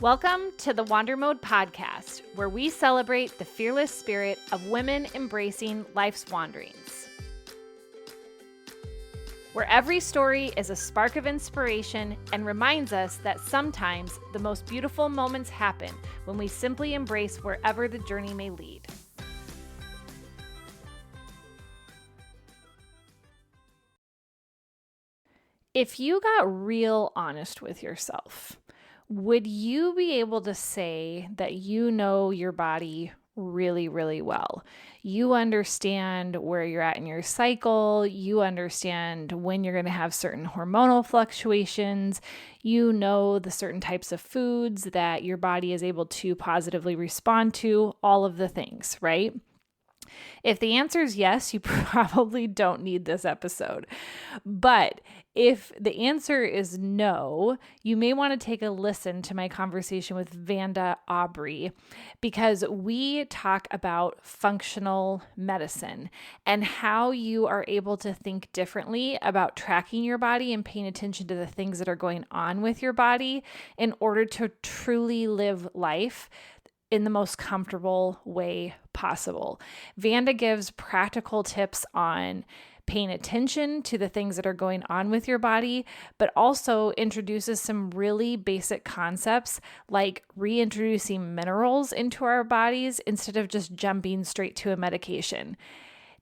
Welcome to the Wander Mode podcast, where we celebrate the fearless spirit of women embracing life's wanderings. Where every story is a spark of inspiration and reminds us that sometimes the most beautiful moments happen when we simply embrace wherever the journey may lead. If you got real honest with yourself, would you be able to say that you know your body really, really well? You understand where you're at in your cycle. You understand when you're going to have certain hormonal fluctuations. You know the certain types of foods that your body is able to positively respond to, all of the things, right? If the answer is yes, you probably don't need this episode. But if the answer is no, you may want to take a listen to my conversation with Vanda Aubrey, because we talk about functional medicine and how you are able to think differently about tracking your body and paying attention to the things that are going on with your body in order to truly live life in the most comfortable way possible. Vanda gives practical tips on paying attention to the things that are going on with your body, but also introduces some really basic concepts like reintroducing minerals into our bodies instead of just jumping straight to a medication.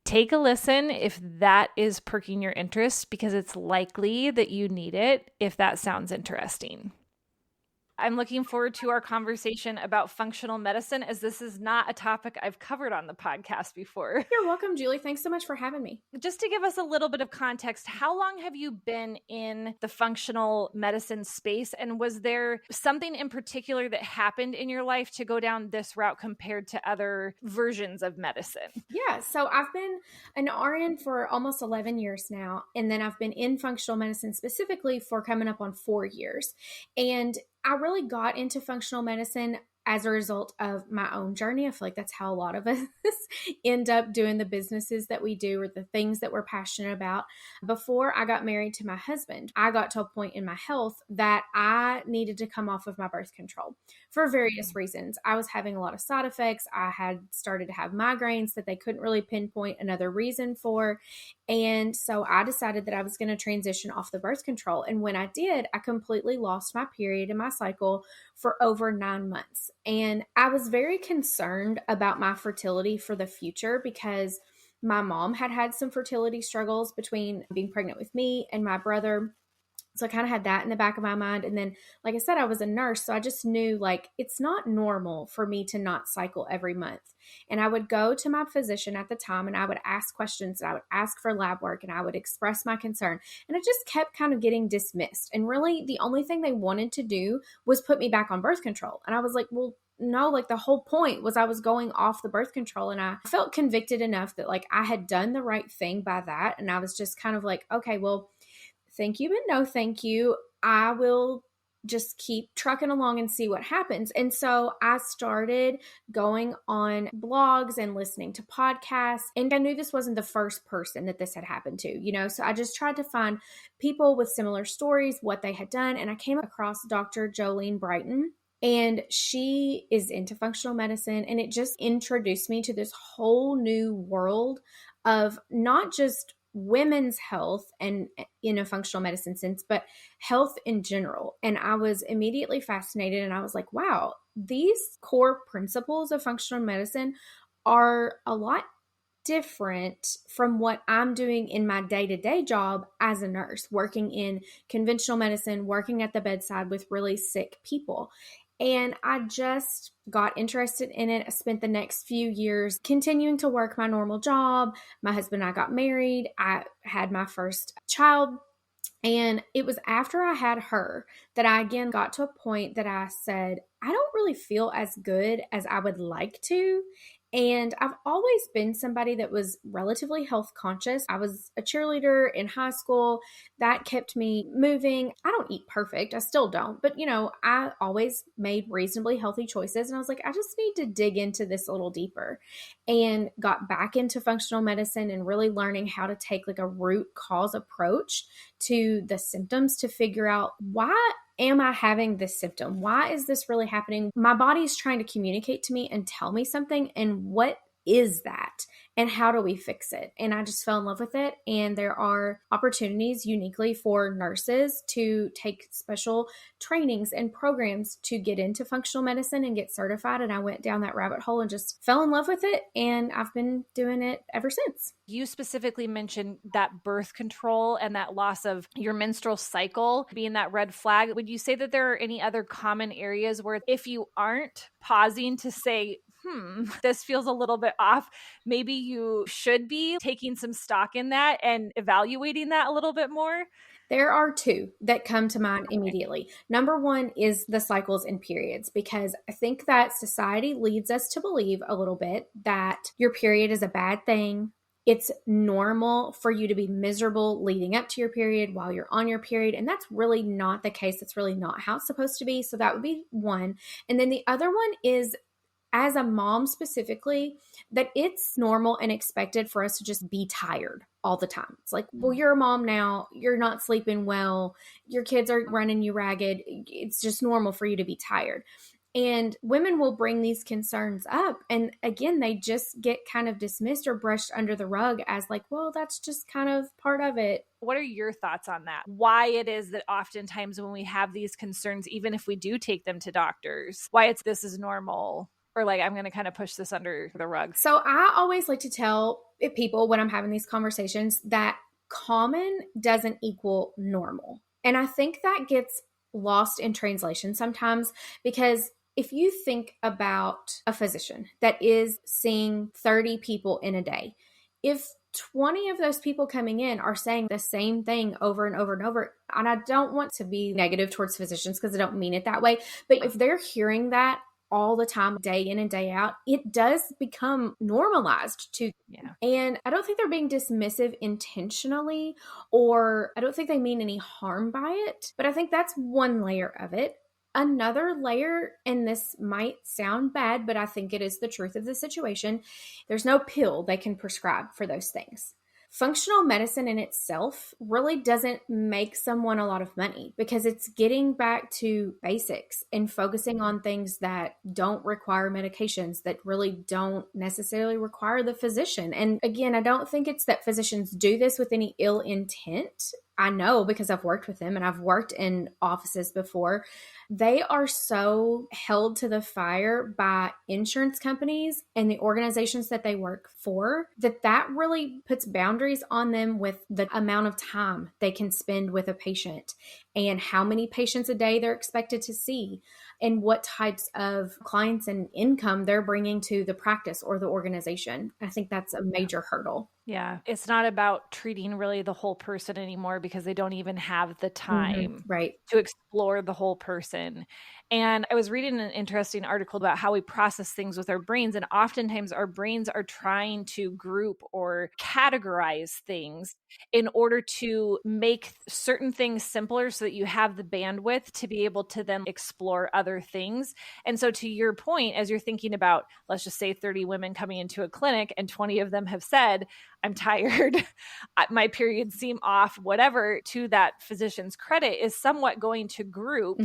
Take a listen if that is perking your interest, because it's likely that you need it if that sounds interesting. I'm looking forward to our conversation about functional medicine, as this is not a topic I've covered on the podcast before. You're welcome, Julie. Thanks so much for having me. Just to give us a little bit of context, how long have you been in the functional medicine space? And was there something in particular that happened in your life to go down this route compared to other versions of medicine? Yeah, so I've been an RN for almost 11 years now. And then I've been in functional medicine specifically for coming up on 4 years. And I really got into functional medicine as a result of my own journey. I feel like that's how a lot of us end up doing the businesses that we do or the things that we're passionate about. Before I got married to my husband, I got to a point in my health that I needed to come off of my birth control for various reasons. I was having a lot of side effects. I had started to have migraines that they couldn't really pinpoint another reason for. And so I decided that I was going to transition off the birth control. And when I did, I completely lost my period and my cycle for over 9 months. And I was very concerned about my fertility for the future because my mom had some fertility struggles between being pregnant with me and my brother. So I kind of had that in the back of my mind. And then, like I said, I was a nurse. So I just knew like it's not normal for me to not cycle every month. And I would go to my physician at the time and I would ask questions. And I would ask for lab work and I would express my concern. And I just kept kind of getting dismissed. And really the only thing they wanted to do was put me back on birth control. And I was like, well, no, like the whole point was I was going off the birth control, and I felt convicted enough that like I had done the right thing by that. And I was just kind of like, okay, well, thank you, but no thank you. I will just keep trucking along and see what happens. And so I started going on blogs and listening to podcasts. And I knew this wasn't the first person that this had happened to, so I just tried to find people with similar stories, what they had done. And I came across Dr. Jolene Brighton. And she is into functional medicine, and it just introduced me to this whole new world of not just women's health and in a functional medicine sense, but health in general. And I was immediately fascinated, and I was like, wow, these core principles of functional medicine are a lot different from what I'm doing in my day-to-day job as a nurse, working in conventional medicine, working at the bedside with really sick people. And I just got interested in it. I spent the next few years continuing to work my normal job. My husband and I got married. I had my first child. And it was after I had her that I again got to a point that I said, I don't really feel as good as I would like to. And I've always been somebody that was relatively health conscious. I was a cheerleader in high school. That kept me moving. I don't eat perfect. I still don't. But, I always made reasonably healthy choices. And I was like, I just need to dig into this a little deeper, and got back into functional medicine and really learning how to take like a root cause approach to the symptoms to figure out why am I having this symptom? Why is this really happening? My body's trying to communicate to me and tell me something. And what is that? And how do we fix it? And I just fell in love with it. And there are opportunities uniquely for nurses to take special trainings and programs to get into functional medicine and get certified. And I went down that rabbit hole and just fell in love with it. And I've been doing it ever since. You specifically mentioned that birth control and that loss of your menstrual cycle being that red flag. Would you say that there are any other common areas where if you aren't pausing to say, this feels a little bit off, maybe you should be taking some stock in that and evaluating that a little bit more? There are two that come to mind immediately. Number one is the cycles and periods, because I think that society leads us to believe a little bit that your period is a bad thing. It's normal for you to be miserable leading up to your period while you're on your period. And that's really not the case. That's really not how it's supposed to be. So that would be one. And then the other one is, as a mom specifically, that it's normal and expected for us to just be tired all the time. It's like, well, you're a mom now, you're not sleeping well, your kids are running you ragged. It's just normal for you to be tired. And women will bring these concerns up. And again, they just get kind of dismissed or brushed under the rug as like, well, that's just kind of part of it. What are your thoughts on that? Why it is that oftentimes when we have these concerns, even if we do take them to doctors, why this is normal? Or like, I'm going to kind of push this under the rug. So I always like to tell people when I'm having these conversations that common doesn't equal normal. And I think that gets lost in translation sometimes, because if you think about a physician that is seeing 30 people in a day, if 20 of those people coming in are saying the same thing over and over and over, and I don't want to be negative towards physicians because I don't mean it that way, but if they're hearing that all the time, day in and day out, it does become normalized to. Yeah. And I don't think they're being dismissive intentionally, or I don't think they mean any harm by it, but I think that's one layer of it. Another layer, and this might sound bad, but I think it is the truth of the situation, there's no pill they can prescribe for those things. Functional medicine in itself really doesn't make someone a lot of money, because it's getting back to basics and focusing on things that don't require medications, that really don't necessarily require the physician. And again, I don't think it's that physicians do this with any ill intent. I know, because I've worked with them and I've worked in offices before. They are so held to the fire by insurance companies and the organizations that they work for that really puts boundaries on them with the amount of time they can spend with a patient and how many patients a day they're expected to see and what types of clients and income they're bringing to the practice or the organization. I think that's a major hurdle. Yeah. It's not about treating really the whole person anymore, because they don't even have the time right. to explore the whole person. And I was reading an interesting article about how we process things with our brains. And oftentimes our brains are trying to group or categorize things in order to make certain things simpler so that you have the bandwidth to be able to then explore other things. And so to your point, as you're thinking about, let's just say 30 women coming into a clinic and 20 of them have said, I'm tired, my periods seem off, whatever, to that physician's credit, is somewhat going to group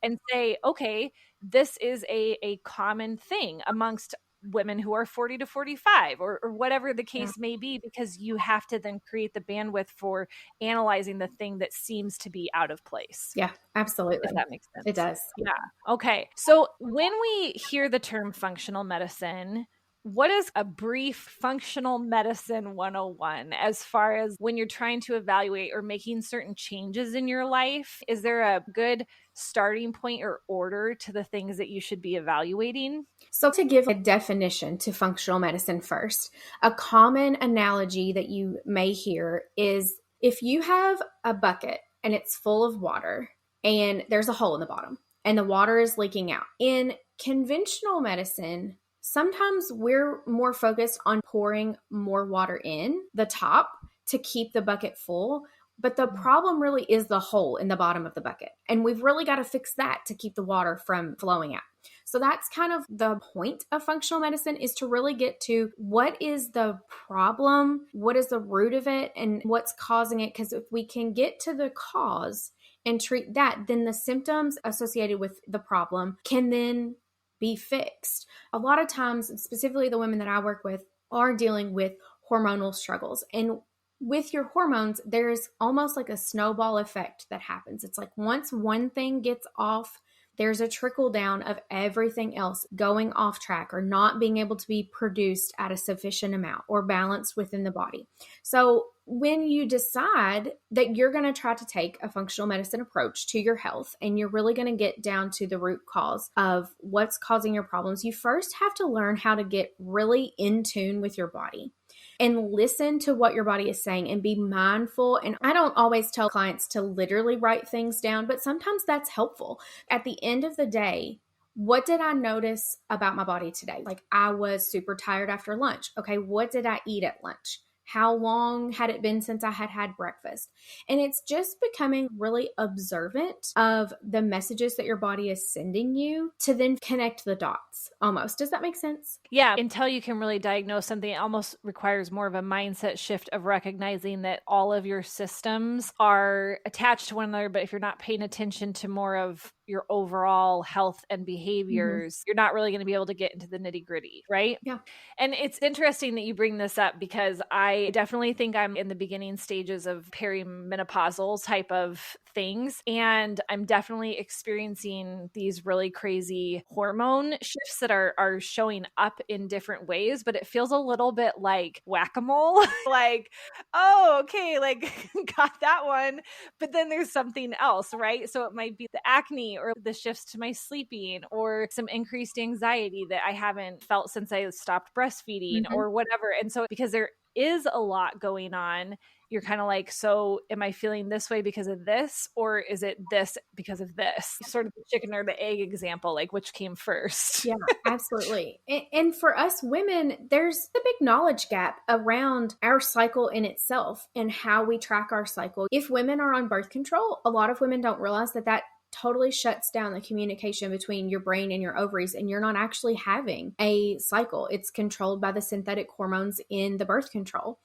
and say, okay, this is a common thing amongst women who are 40 to 45 or whatever the case may be, because you have to then create the bandwidth for analyzing the thing that seems to be out of place. Yeah, absolutely. If that makes sense. It does. Yeah. Okay. So when we hear the term functional medicine, what is a brief functional medicine 101 as far as when you're trying to evaluate or making certain changes in your life? Is there a good starting point or order to the things that you should be evaluating? So to give a definition to functional medicine first, a common analogy that you may hear is if you have a bucket and it's full of water and there's a hole in the bottom and the water is leaking out. In conventional medicine, sometimes we're more focused on pouring more water in the top to keep the bucket full. But the problem really is the hole in the bottom of the bucket. And we've really got to fix that to keep the water from flowing out. So that's kind of the point of functional medicine, is to really get to what is the problem, what is the root of it, and what's causing it. Because if we can get to the cause and treat that, then the symptoms associated with the problem can then be fixed. A lot of times, specifically the women that I work with, are dealing with hormonal struggles. And with your hormones, there's almost like a snowball effect that happens. It's like once one thing gets off, there's a trickle down of everything else going off track or not being able to be produced at a sufficient amount or balanced within the body. So when you decide that you're going to try to take a functional medicine approach to your health and you're really going to get down to the root cause of what's causing your problems, you first have to learn how to get really in tune with your body and listen to what your body is saying and be mindful. And I don't always tell clients to literally write things down, but sometimes that's helpful. At the end of the day, what did I notice about my body today? Like, I was super tired after lunch. Okay, what did I eat at lunch? How long had it been since I had had breakfast? And it's just becoming really observant of the messages that your body is sending you to then connect the dots almost. Does that make sense? Yeah, until you can really diagnose something, it almost requires more of a mindset shift of recognizing that all of your systems are attached to one another. But if you're not paying attention to more of your overall health and behaviors, you're not really going to be able to get into the nitty gritty, right? Yeah. And it's interesting that you bring this up because I definitely think I'm in the beginning stages of perimenopausal type of things. And I'm definitely experiencing these really crazy hormone shifts that are showing up in different ways, but it feels a little bit like whack-a-mole. Like, oh, okay, like got that one, but then there's something else, right? So it might be the acne or the shifts to my sleeping or some increased anxiety that I haven't felt since I stopped breastfeeding or whatever. And so because there is a lot going on, you're kind of like, so am I feeling this way because of this? Or is it this because of this? Sort of the chicken or the egg example, like which came first? Yeah, absolutely. And for us women, there's the big knowledge gap around our cycle in itself and how we track our cycle. If women are on birth control, a lot of women don't realize that totally shuts down the communication between your brain and your ovaries, and you're not actually having a cycle. It's controlled by the synthetic hormones in the birth control.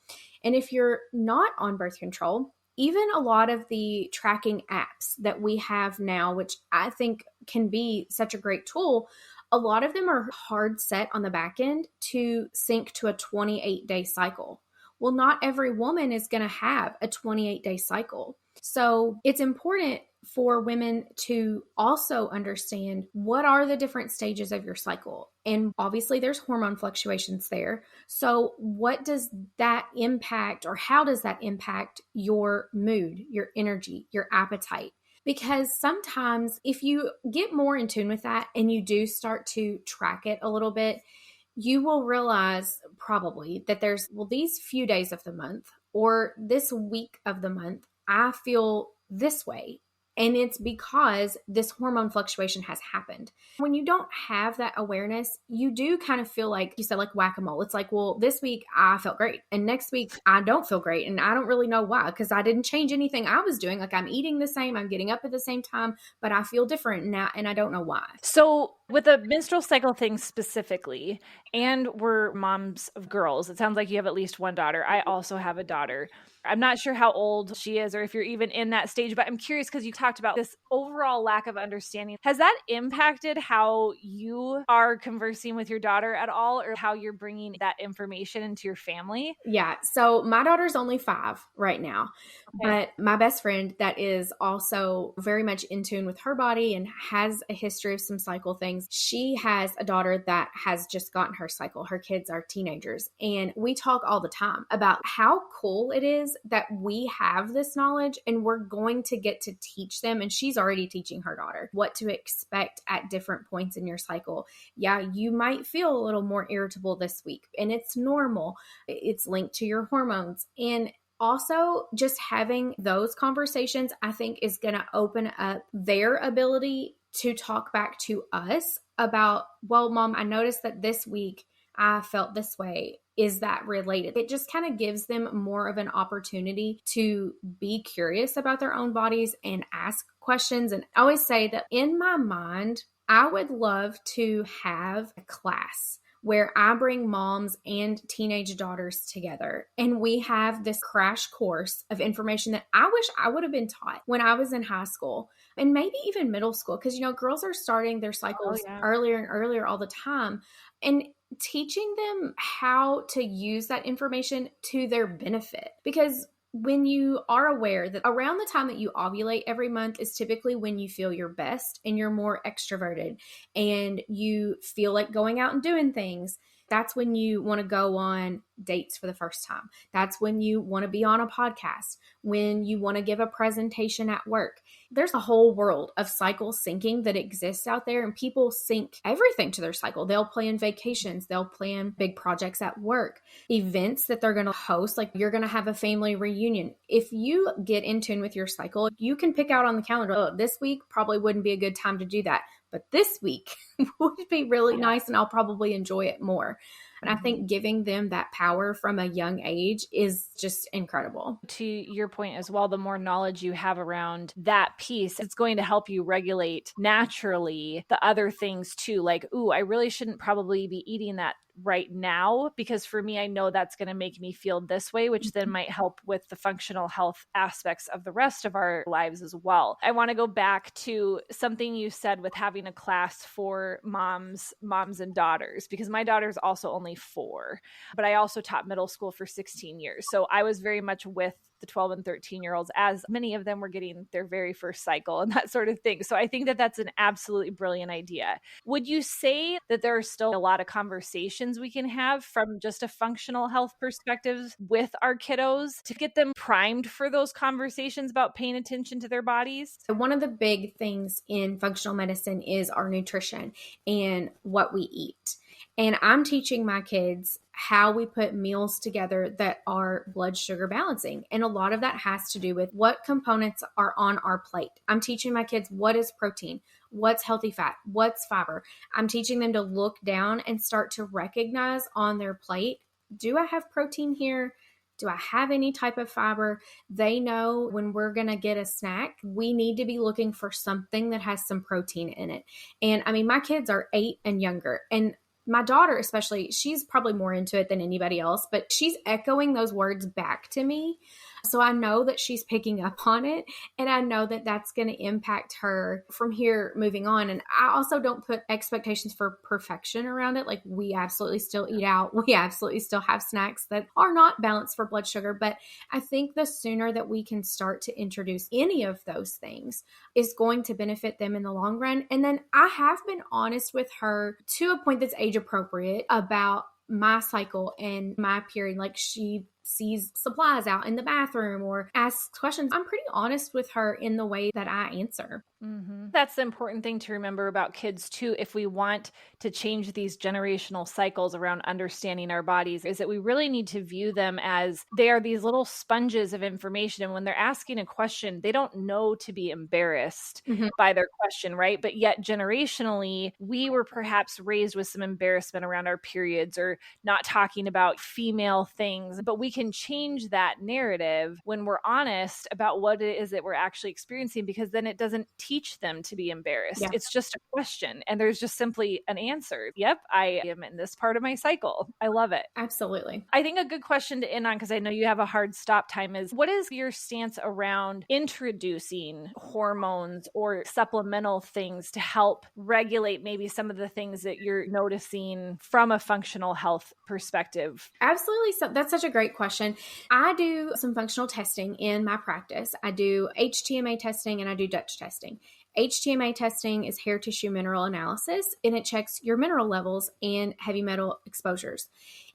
And if you're not on birth control, even a lot of the tracking apps that we have now, which I think can be such a great tool, a lot of them are hard set on the back end to sync to a 28-day cycle. Well, not every woman is going to have a 28-day cycle. So it's important for women to also understand what are the different stages of your cycle. And obviously there's hormone fluctuations there. So what does that impact, or how does that impact your mood, your energy, your appetite? Because sometimes if you get more in tune with that and you do start to track it a little bit, you will realize probably that there's, well, these few days of the month or this week of the month, I feel this way. And it's because this hormone fluctuation has happened. When you don't have that awareness, you do kind of feel like, you said, like whack-a-mole. It's like, well, this week I felt great. And next week I don't feel great. And I don't really know why, because I didn't change anything I was doing. Like, I'm eating the same, I'm getting up at the same time, but I feel different now. And I don't know why. So with the menstrual cycle thing specifically, and we're moms of girls, it sounds like you have at least one daughter. I also have a daughter. I'm not sure how old she is or if you're even in that stage, but I'm curious because you talked about this overall lack of understanding. Has that impacted how you are conversing with your daughter at all, or how you're bringing that information into your family? Yeah. So my daughter's only 5 right now, but my best friend that is also very much in tune with her body and has a history of some cycle things. She has a daughter that has just gotten her cycle. Her kids are teenagers, and we talk all the time about how cool it is that we have this knowledge and we're going to get to teach them. And she's already teaching her daughter what to expect at different points in your cycle. Yeah, you might feel a little more irritable this week, and it's normal. It's linked to your hormones. And also, just having those conversations, I think, is going to open up their ability to talk back to us about, well, Mom, I noticed that this week I felt this way. Is that related? It just kind of gives them more of an opportunity to be curious about their own bodies and ask questions. And I always say that in my mind, I would love to have a class where I bring moms and teenage daughters together. And we have this crash course of information that I wish I would have been taught when I was in high school and maybe even middle school. Because, girls are starting their Oh, cycles yeah. earlier and earlier all the time. And teaching them how to use that information to their benefit. Because when you are aware that around the time that you ovulate every month is typically when you feel your best and you're more extroverted and you feel like going out and doing things, that's when you want to go on dates for the first time. That's when you want to be on a podcast, when you want to give a presentation at work. There's a whole world of cycle syncing that exists out there, and people sync everything to their cycle. They'll plan vacations, they'll plan big projects at work, events that they're going to host, like you're going to have a family reunion. If you get in tune with your cycle, you can pick out on the calendar, oh, this week probably wouldn't be a good time to do that, but this week would be really nice and I'll probably enjoy it more. And I think giving them that power from a young age is just incredible. To your point as well, the more knowledge you have around that piece, it's going to help you regulate naturally the other things too. Like, ooh, I really shouldn't probably be eating that right now, because for me, I know that's going to make me feel this way, which then might help with the functional health aspects of the rest of our lives as well. I want to go back to something you said with having a class for moms and daughters, because my daughter's also only 4, but I also taught middle school for 16 years. So I was very much with the 12 and 13-year-olds, as many of them were getting their very first cycle and that sort of thing. So I think that that's an absolutely brilliant idea. Would you say that there are still a lot of conversations we can have from just a functional health perspective with our kiddos to get them primed for those conversations about paying attention to their bodies? So one of the big things in functional medicine is our nutrition and what we eat. And I'm teaching my kids how we put meals together that are blood sugar balancing. And a lot of that has to do with what components are on our plate. I'm teaching my kids what is protein, what's healthy fat, what's fiber. I'm teaching them to look down and start to recognize on their plate, do I have protein here? Do I have any type of fiber? They know when we're going to get a snack, we need to be looking for something that has some protein in it. And I mean, my kids are 8 and younger, and my daughter especially, she's probably more into it than anybody else, but she's echoing those words back to me. So I know that she's picking up on it, and I know that that's going to impact her from here moving on. And I also don't put expectations for perfection around it. Like, we absolutely still eat out. We absolutely still have snacks that are not balanced for blood sugar. But I think the sooner that we can start to introduce any of those things is going to benefit them in the long run. And then I have been honest with her to a point that's age appropriate about my cycle and my period. Like, she sees supplies out in the bathroom or asks questions. I'm pretty honest with her in the way that I answer. Mm-hmm. That's the important thing to remember about kids too. If we want to change these generational cycles around understanding our bodies, is that we really need to view them as they are these little sponges of information. And when they're asking a question, they don't know to be embarrassed by their question, right? But yet generationally, we were perhaps raised with some embarrassment around our periods or not talking about female things, but we can change that narrative when we're honest about what it is that we're actually experiencing, because then it doesn't teach them to be embarrassed. Yeah. It's just a question, and there's just simply an answer. Yep, I am in this part of my cycle. I love it. Absolutely. I think a good question to end on, because I know you have a hard stop time, is what is your stance around introducing hormones or supplemental things to help regulate maybe some of the things that you're noticing from a functional health perspective? Absolutely. So that's such a great question. I do some functional testing in my practice. I do HTMA testing and I do Dutch testing. HTMA testing is hair tissue mineral analysis, and it checks your mineral levels and heavy metal exposures.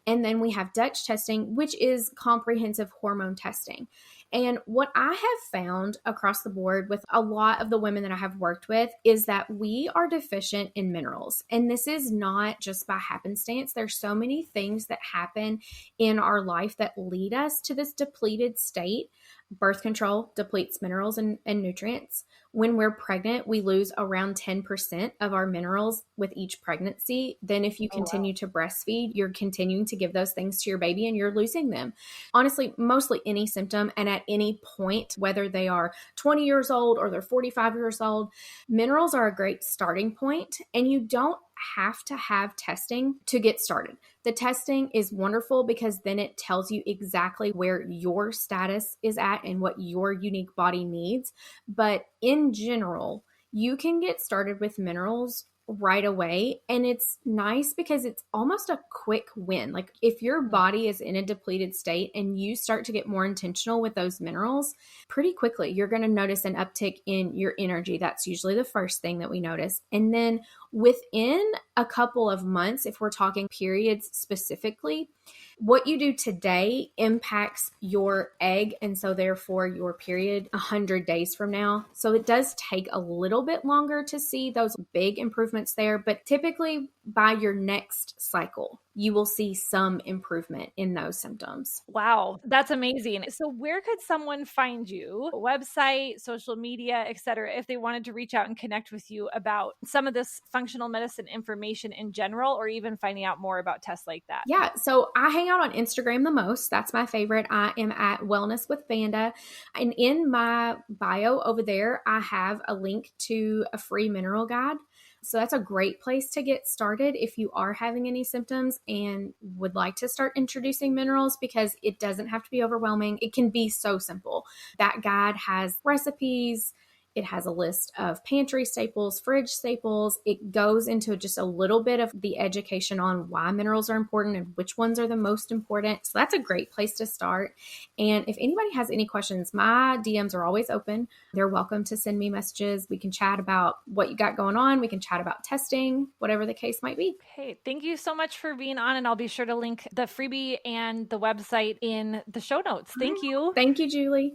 And then we have Dutch testing, which is comprehensive hormone testing. And what I have found across the board with a lot of the women that I have worked with is that we are deficient in minerals. And this is not just by happenstance. There's so many things that happen in our life that lead us to this depleted state. Birth control depletes minerals and nutrients. When we're pregnant, we lose around 10% of our minerals with each pregnancy. Then if you continue to breastfeed, you're continuing to give those things to your baby and you're losing them. Honestly, mostly any symptom and at any point, whether they are 20 years old or they're 45 years old, minerals are a great starting point, and you don't have to have testing to get started. The testing is wonderful because then it tells you exactly where your status is at and what your unique body needs. But in general, you can get started with minerals right away. And it's nice because it's almost a quick win. Like if your body is in a depleted state and you start to get more intentional with those minerals, pretty quickly, you're going to notice an uptick in your energy. That's usually the first thing that we notice. And then within a couple of months, if we're talking periods specifically, what you do today impacts your egg and so therefore your period 100 days from now. So it does take a little bit longer to see those big improvements there, but typically by your next cycle, you will see some improvement in those symptoms. Wow, that's amazing. So where could someone find you? Website, social media, etc., if they wanted to reach out and connect with you about some of this functional medicine information in general, or even finding out more about tests like that? Yeah, so I hang out on Instagram the most. That's my favorite. I am at Wellness with Vanda. And in my bio over there, I have a link to a free mineral guide. So that's a great place to get started if you are having any symptoms and would like to start introducing minerals, because it doesn't have to be overwhelming. It can be so simple. That guide has recipes. It has a list of pantry staples, fridge staples. It goes into just a little bit of the education on why minerals are important and which ones are the most important. So that's a great place to start. And if anybody has any questions, my DMs are always open. They're welcome to send me messages. We can chat about what you got going on. We can chat about testing, whatever the case might be. Okay, thank you so much for being on, and I'll be sure to link the freebie and the website in the show notes. Thank you. Thank you, Julie.